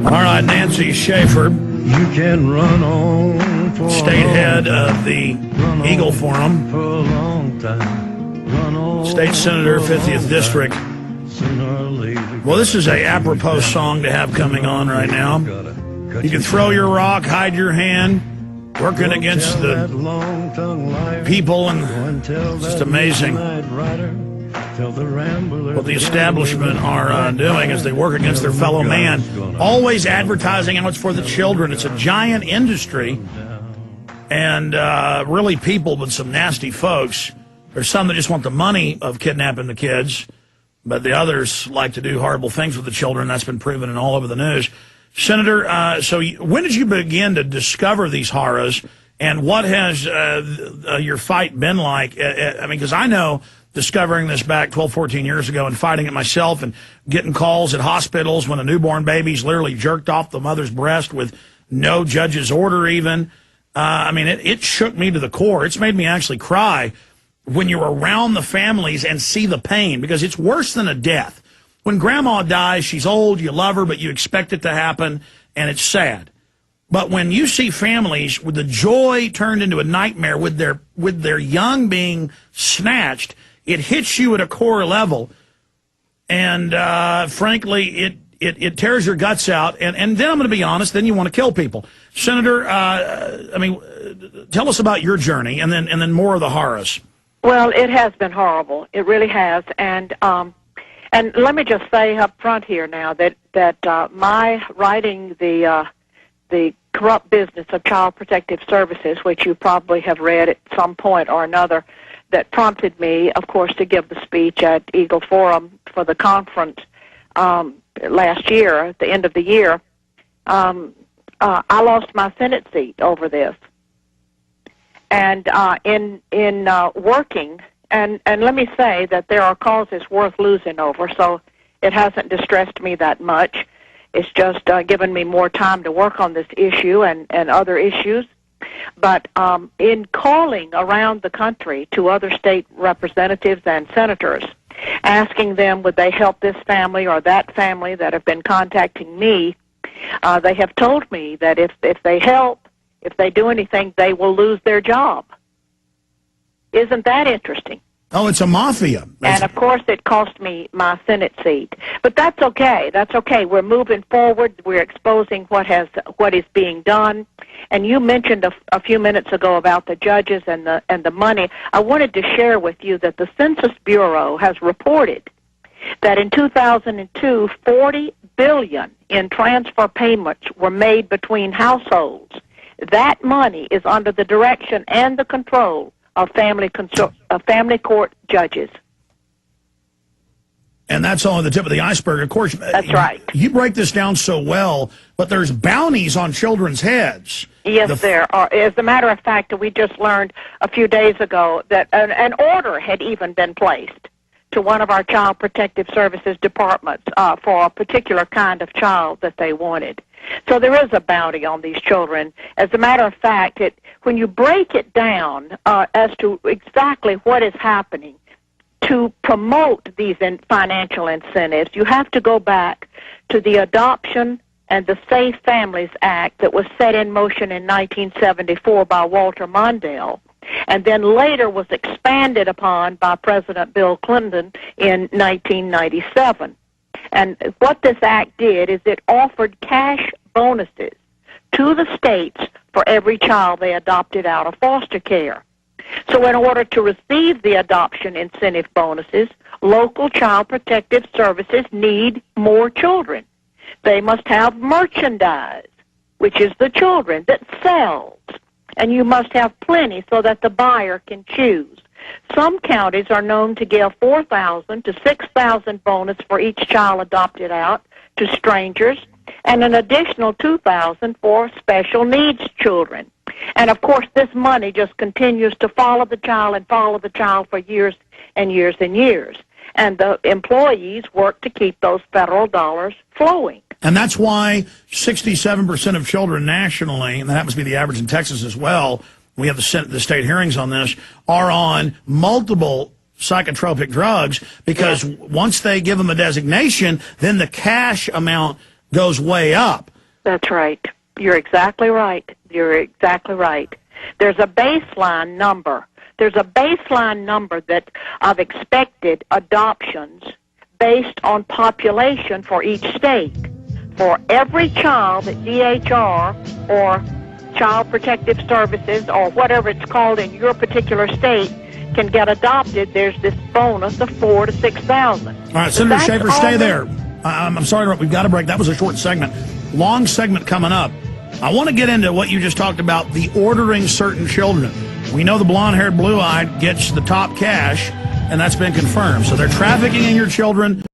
All right, Nancy Schaefer, You can run on for state head of the Eagle Forum, for a long time. Run on state senator, 50th district. Sooner or later. Well, this is a apropos song to have coming on right now. You can throw your rock, hide your hand, working against the people, and it's just amazing what the establishment are doing as they work against their fellow man, always advertising how it's for the children. It's a giant industry, and really people, but some nasty folks. There's some that just want the money of kidnapping the kids, but the others like to do horrible things with the children. That's been proven and all over the news. Senator, so when did you begin to discover these horrors, and what has your fight been like? I mean, because I know discovering this back 12, 14 years ago and fighting it myself and getting calls at hospitals when a newborn baby's literally jerked off the mother's breast with no judge's order even. I mean, it shook me to the core. It's made me actually cry when you're around the families and see the pain, because it's worse than a death. When grandma dies, she's old, you love her, but you expect it to happen, and it's sad. But when you see families with the joy turned into a nightmare with their young being snatched, it hits you at a core level, and frankly, it tears your guts out. And then I'm going to be honest, then you want to kill people. Senator, I mean, tell us about your journey, and then more of the horrors. Well, it has been horrible. It really has, and let me just say up front here now that my writing the corrupt business of Child Protective Services, which you probably have read at some point or another, that prompted me, of course, to give the speech at Eagle Forum for the conference last year, at the end of the year. I lost my Senate seat over this. And in working, and let me say that there are causes worth losing over, so it hasn't distressed me that much. It's just given me more time to work on this issue and other issues. But in calling around the country to other state representatives and senators, asking them would they help this family or that family that have been contacting me, they have told me that if they help, if they do anything, they will lose their job. Isn't that interesting? Oh, it's a mafia. And, of course, it cost me my Senate seat. But that's okay. That's okay. We're moving forward. We're exposing what is being done. And you mentioned a few minutes ago about the judges and the money. I wanted to share with you that the Census Bureau has reported that in 2002, $40 billion in transfer payments were made between households. That money is under the direction and the control of family court judges. And that's only the tip of the iceberg. Of course, that's right. You break this down so well, but there's bounties on children's heads. Yes, there are. As a matter of fact, we just learned a few days ago that an order had even been placed to one of our Child Protective Services departments for a particular kind of child that they wanted. So there is a bounty on these children. As a matter of fact, when you break it down as to exactly what is happening to promote these financial incentives, you have to go back to the Adoption and the Safe Families Act that was set in motion in 1974 by Walter Mondale, and then later was expanded upon by President Bill Clinton in 1997. And what this act did is it offered cash bonuses to the states for every child they adopted out of foster care. So in order to receive the adoption incentive bonuses, local Child Protective Services need more children. They must have merchandise, which is the children, that sells. And you must have plenty so that the buyer can choose. Some counties are known to give $4,000 to $6,000 bonus for each child adopted out to strangers, and an additional $2,000 for special needs children. And, of course, this money just continues to follow the child for years and years and years. And the employees work to keep those federal dollars flowing. And that's why 67% of children nationally, and that happens to be the average in Texas as well, we have the state hearings on this, are on multiple psychotropic drugs, because once they give them a designation, then the cash amount goes way up. That's right. You're exactly right. You're exactly right. There's a baseline number. There's a baseline number that of expected adoptions based on population for each state. For every child that DHR or Child Protective Services or whatever it's called in your particular state can get adopted, there's this bonus of 4,000 to 6,000. All right, Senator Schaefer, stay there. I'm sorry, we've got to break. That was a short segment. Long segment coming up. I want to get into what you just talked about, the ordering certain children. We know the blonde-haired, blue-eyed gets the top cash, and that's been confirmed. So they're trafficking in your children.